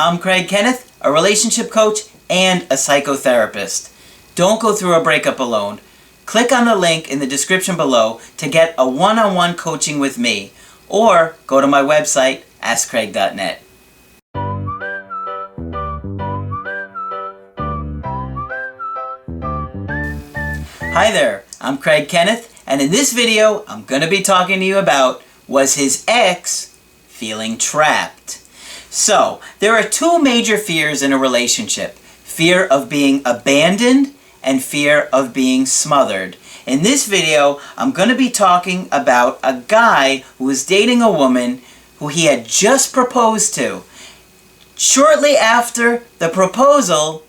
I'm Kenneth, a relationship coach and a psychotherapist. Don't go through a breakup alone. Click on the link in the description below to get a one-on-one coaching with me, or go to my website, askcraig.net. Hi there, I'm Kenneth, and in this video I'm going to be talking to you about, was his ex feeling trapped? So, there are two major fears in a relationship. Fear of being abandoned and fear of being smothered. In this video, I'm going to be talking about a guy who was dating a woman who he had just proposed to. Shortly after the proposal,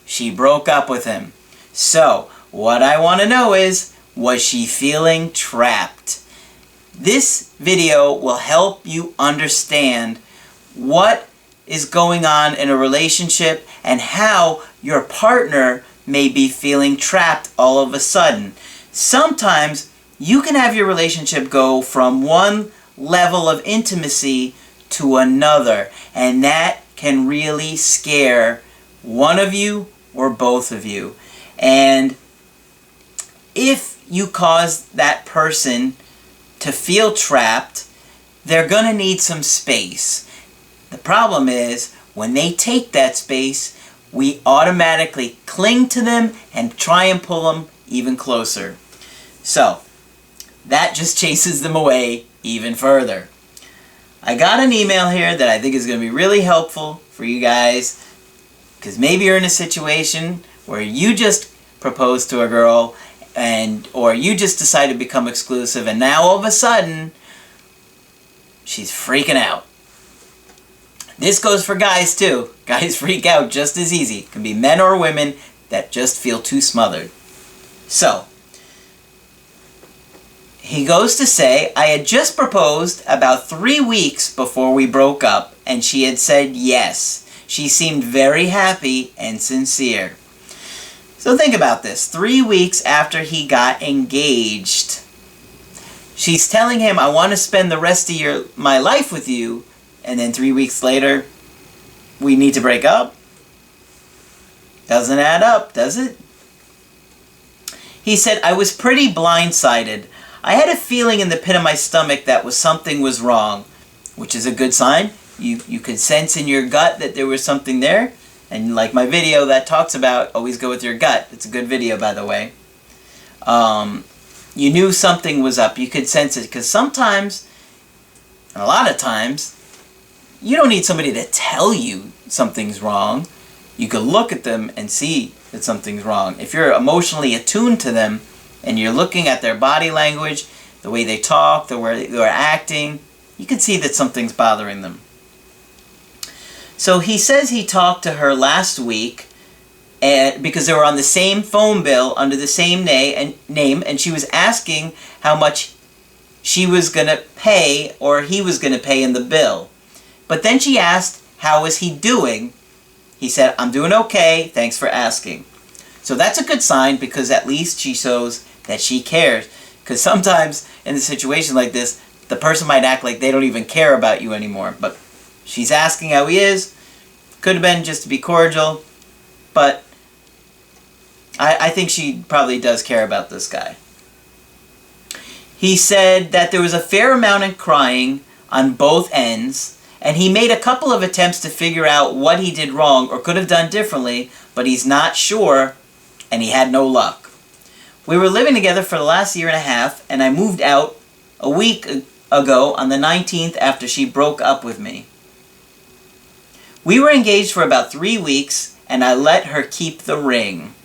she broke up with him. So, what I want to know is, was she feeling trapped? This video will help you understand what is going on in a relationship and how your partner may be feeling trapped all of a sudden. Sometimes you can have your relationship go from one level of intimacy to another, and that can really scare one of you or both of you. And if you cause that person to feel trapped, they're going to need some space. The problem is, when they take that space, we automatically cling to them and try and pull them even closer. So, that just chases them away even further. I got an email here that I think is going to be really helpful for you guys, because maybe you're in a situation where you just proposed to a girl, or you just decided to become exclusive, and now all of a sudden, she's freaking out. This goes for guys too. Guys freak out just as easy. It can be men or women that just feel too smothered. So, he goes to say, I had just proposed about 3 weeks before we broke up, and she had said yes. She seemed very happy and sincere. So think about this. 3 weeks after he got engaged, she's telling him, I want to spend the rest of my life with you. And then 3 weeks later, we need to break up? Doesn't add up, does it? He said, I was pretty blindsided. I had a feeling in the pit of my stomach that something was wrong, which is a good sign. You could sense in your gut that there was something there. And like my video that talks about, always go with your gut. It's a good video, by the way. You knew something was up. You could sense it. Because sometimes, and a lot of times, you don't need somebody to tell you something's wrong. You can look at them and see that something's wrong. If you're emotionally attuned to them and you're looking at their body language, the way they talk, the way they're acting, you can see that something's bothering them. So he says he talked to her last week because they were on the same phone bill under the same name, and she was asking how much she was going to pay or he was going to pay in the bill. But then she asked, how is he doing? He said, I'm doing okay, thanks for asking. So that's a good sign, because at least she shows that she cares. Because sometimes in a situation like this, the person might act like they don't even care about you anymore. But she's asking how he is. Could have been just to be cordial. But I think she probably does care about this guy. He said that there was a fair amount of crying on both ends. And he made a couple of attempts to figure out what he did wrong or could have done differently, but he's not sure, and he had no luck. We were living together for the last year and a half, and I moved out a week ago on the 19th after she broke up with me. We were engaged for about 3 weeks, and I let her keep the ring.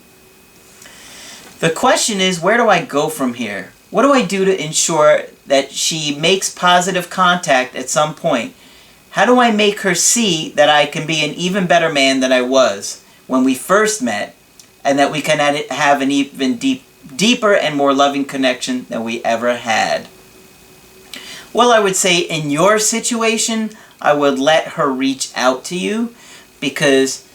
The question is, where do I go from here? What do I do to ensure that she makes positive contact at some point? How do I make her see that I can be an even better man than I was when we first met, and that we can have an even deeper and more loving connection than we ever had? Well, I would say in your situation, I would let her reach out to you, because,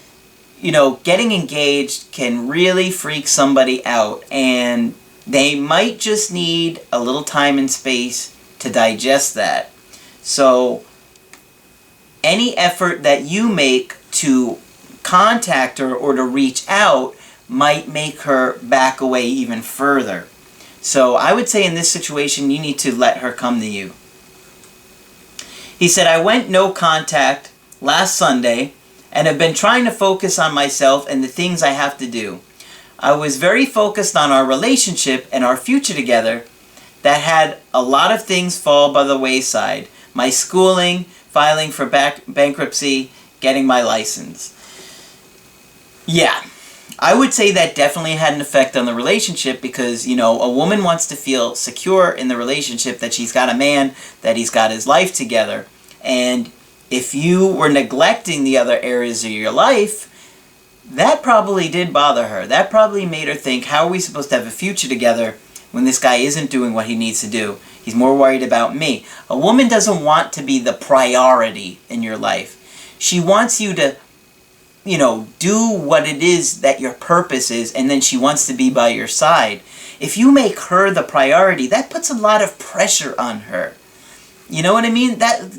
you know, getting engaged can really freak somebody out, and they might just need a little time and space to digest that. So any effort that you make to contact her or to reach out might make her back away even further. So I would say in this situation, you need to let her come to you. He said, I went no contact last Sunday and have been trying to focus on myself and the things I have to do. I was very focused on our relationship and our future together that had a lot of things fall by the wayside. My schooling, filing for bankruptcy, getting my license. Yeah, I would say that definitely had an effect on the relationship because, you know, a woman wants to feel secure in the relationship that she's got a man, that he's got his life together. And if you were neglecting the other areas of your life, that probably did bother her. That probably made her think, how are we supposed to have a future together when this guy isn't doing what he needs to do? He's more worried about me. A woman doesn't want to be the priority in your life. She wants you to, you know, do what it is that your purpose is, and then she wants to be by your side. If you make her the priority, that puts a lot of pressure on her. You know what I mean? That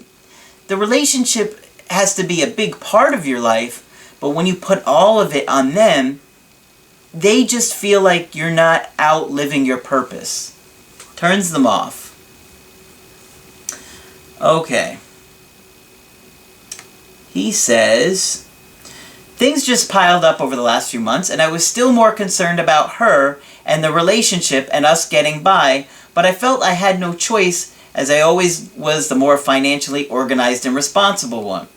the relationship has to be a big part of your life, but when you put all of it on them, they just feel like you're not out living your purpose. Turns them off. Okay. He says, things just piled up over the last few months, and I was still more concerned about her and the relationship and us getting by, but I felt I had no choice as I always was the more financially organized and responsible one.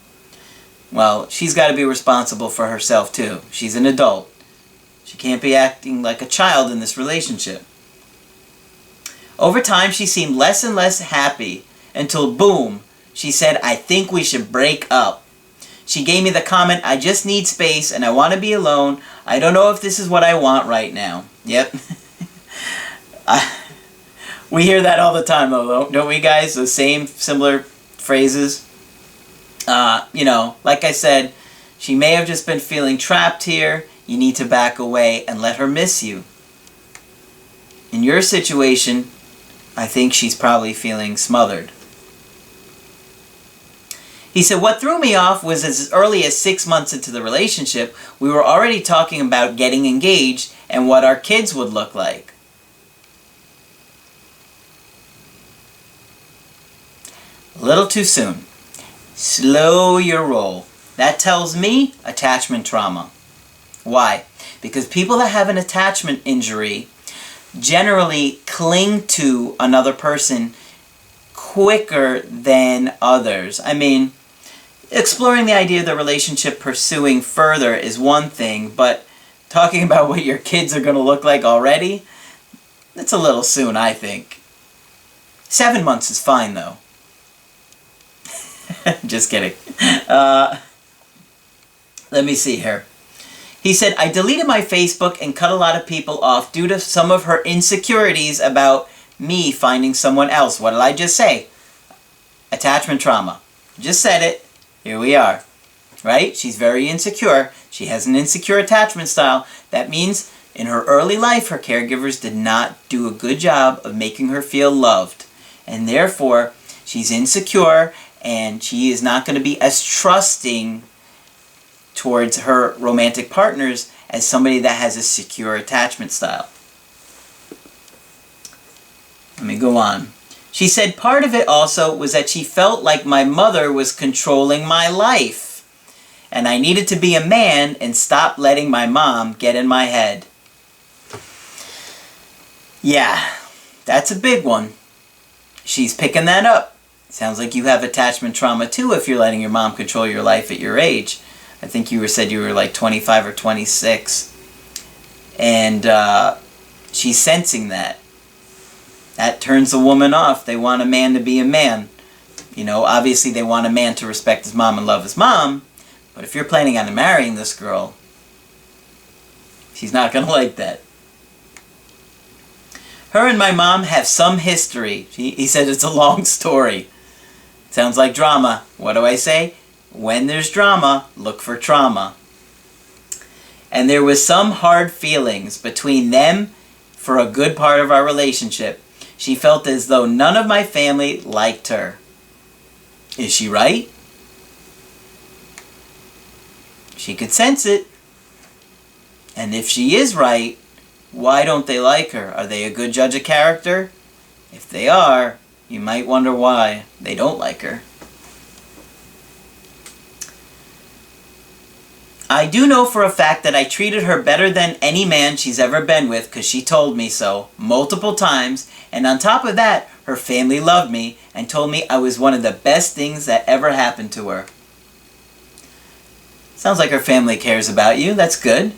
Well, she's got to be responsible for herself too. She's an adult. She can't be acting like a child in this relationship. Over time, she seemed less and less happy until, boom, she said, I think we should break up. She gave me the comment, I just need space and I want to be alone. I don't know if this is what I want right now. Yep. We hear that all the time, though, don't we, guys? The same, similar phrases. You know, like I said, she may have just been feeling trapped here. You need to back away and let her miss you. In your situation, I think she's probably feeling smothered. He said, what threw me off was as early as 6 months into the relationship, we were already talking about getting engaged and what our kids would look like. A little too soon. Slow your roll. That tells me attachment trauma. Why? Because people that have an attachment injury generally cling to another person quicker than others. I mean, exploring the idea of the relationship pursuing further is one thing, but talking about what your kids are going to look like already, that's a little soon, I think. 7 months is fine, though. Just kidding. Let me see here. He said, I deleted my Facebook and cut a lot of people off due to some of her insecurities about me finding someone else. What did I just say? Attachment trauma. Just said it. Here we are. Right? She's very insecure. She has an insecure attachment style. That means in her early life, her caregivers did not do a good job of making her feel loved. And therefore, she's insecure and she is not going to be as trusting towards her romantic partners as somebody that has a secure attachment style. Let me go on. She said part of it also was that she felt like my mother was controlling my life, and I needed to be a man and stop letting my mom get in my head. Yeah, that's a big one. She's picking that up. Sounds like you have attachment trauma too if you're letting your mom control your life at your age. I think you said you were like 25 or 26. And she's sensing that. That turns a woman off. They want a man to be a man. You know, obviously they want a man to respect his mom and love his mom. But if you're planning on marrying this girl, she's not going to like that. Her and my mom have some history. He said it's a long story. Sounds like drama. What do I say? When there's drama, look for trauma. And there was some hard feelings between them for a good part of our relationship. She felt as though none of my family liked her. Is she right? She could sense it. And if she is right, why don't they like her? Are they a good judge of character? If they are, you might wonder why they don't like her. I do know for a fact that I treated her better than any man she's ever been with, because she told me so multiple times, and on top of that, her family loved me and told me I was one of the best things that ever happened to her. Sounds like her family cares about you. That's good.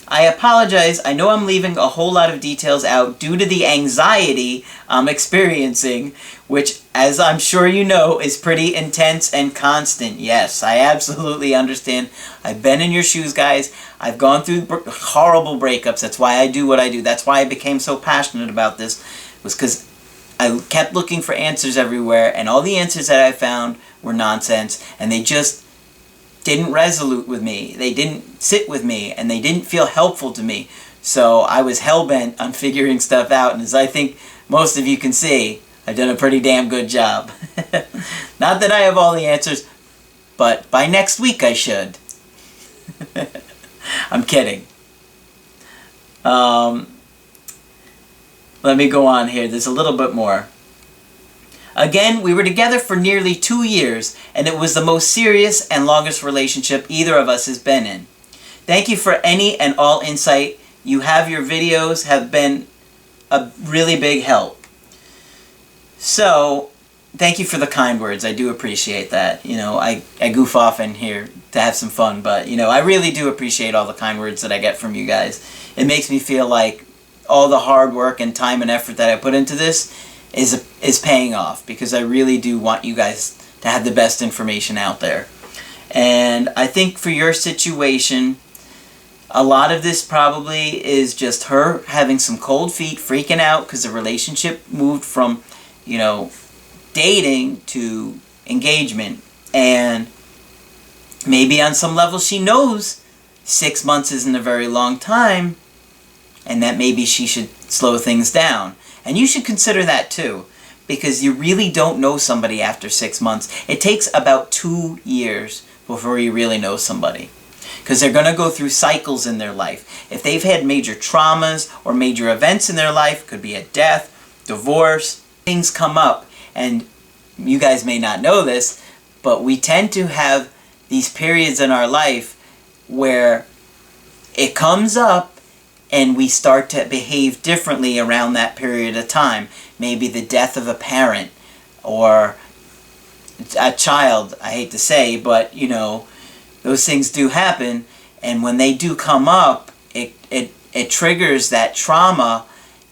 I apologize. I know I'm leaving a whole lot of details out due to the anxiety I'm experiencing, which, as I'm sure you know, is pretty intense and constant. Yes, I absolutely understand. I've been in your shoes, guys. I've gone through horrible breakups. That's why I do what I do. That's why I became so passionate about this, was because I kept looking for answers everywhere, and all the answers that I found were nonsense, and they just didn't resonate with me. They didn't sit with me, and they didn't feel helpful to me. So I was hell-bent on figuring stuff out, and as I think most of you can see, I've done a pretty damn good job. Not that I have all the answers, but by next week I should. I'm kidding. Let me go on here. There's a little bit more. Again, we were together for nearly 2 years, and it was the most serious and longest relationship either of us has been in. Thank you for any and all insight. You have your videos have been a really big help. So, thank you for the kind words. I do appreciate that. You know, I goof off in here to have some fun, but, you know, I really do appreciate all the kind words that I get from you guys. It makes me feel like all the hard work and time and effort that I put into this is paying off, because I really do want you guys to have the best information out there. And I think for your situation, a lot of this probably is just her having some cold feet, freaking out because the relationship moved from, you know, dating to engagement. And maybe on some level she knows 6 months isn't a very long time, and that maybe she should slow things down. And you should consider that too, because you really don't know somebody after 6 months. It takes about 2 years before you really know somebody, because they're going to go through cycles in their life. If they've had major traumas or major events in their life, could be a death, divorce, things come up. And you guys may not know this, but we tend to have these periods in our life where it comes up and we start to behave differently around that period of time. Maybe the death of a parent or a child, I hate to say, but, you know, those things do happen. And when they do come up, it triggers that trauma,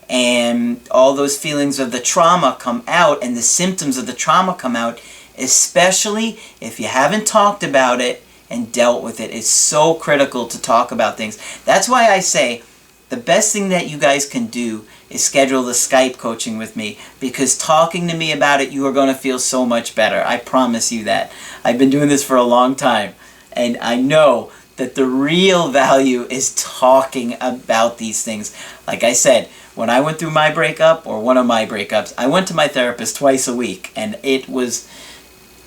and all those feelings of the trauma come out, and the symptoms of the trauma come out, especially if you haven't talked about it and dealt with it. It's so critical to talk about things. That's why I say, the best thing that you guys can do is schedule the Skype coaching with me, because talking to me about it, you are going to feel so much better. I promise you that. I've been doing this for a long time, and I know that the real value is talking about these things. Like I said, when I went through my breakup, or one of my breakups, I went to my therapist twice a week, and it was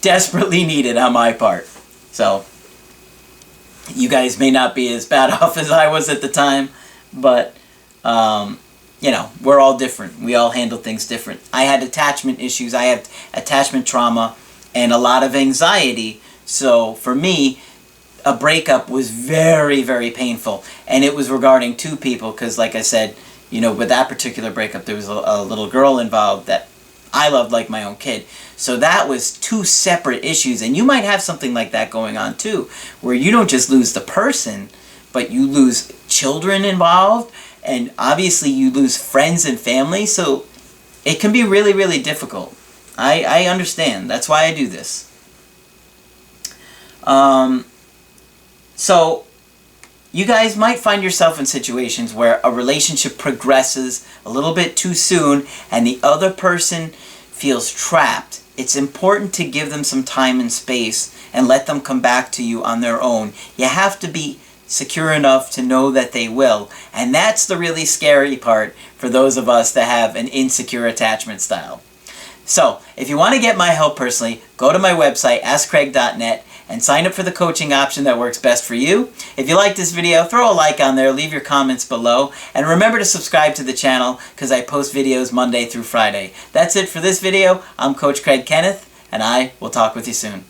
desperately needed on my part. So, you guys may not be as bad off as I was at the time, but, you know, we're all different. We all handle things different. I had attachment issues. I had attachment trauma and a lot of anxiety. So for me, a breakup was very, very painful. And it was regarding two people, because like I said, you know, with that particular breakup, there was a little girl involved that I loved like my own kid. So that was two separate issues. And you might have something like that going on too, where you don't just lose the person, but you lose children involved, and obviously you lose friends and family, so it can be really, really difficult. I understand. That's why I do this. So, you guys might find yourself in situations where a relationship progresses a little bit too soon, and the other person feels trapped. It's important to give them some time and space, and let them come back to you on their own. You have to be secure enough to know that they will. And that's the really scary part for those of us that have an insecure attachment style. So, if you want to get my help personally, go to my website, AskCraig.net, and sign up for the coaching option that works best for you. If you like this video, throw a like on there, leave your comments below, and remember to subscribe to the channel because I post videos Monday through Friday. That's it for this video. I'm Coach Kenneth, and I will talk with you soon.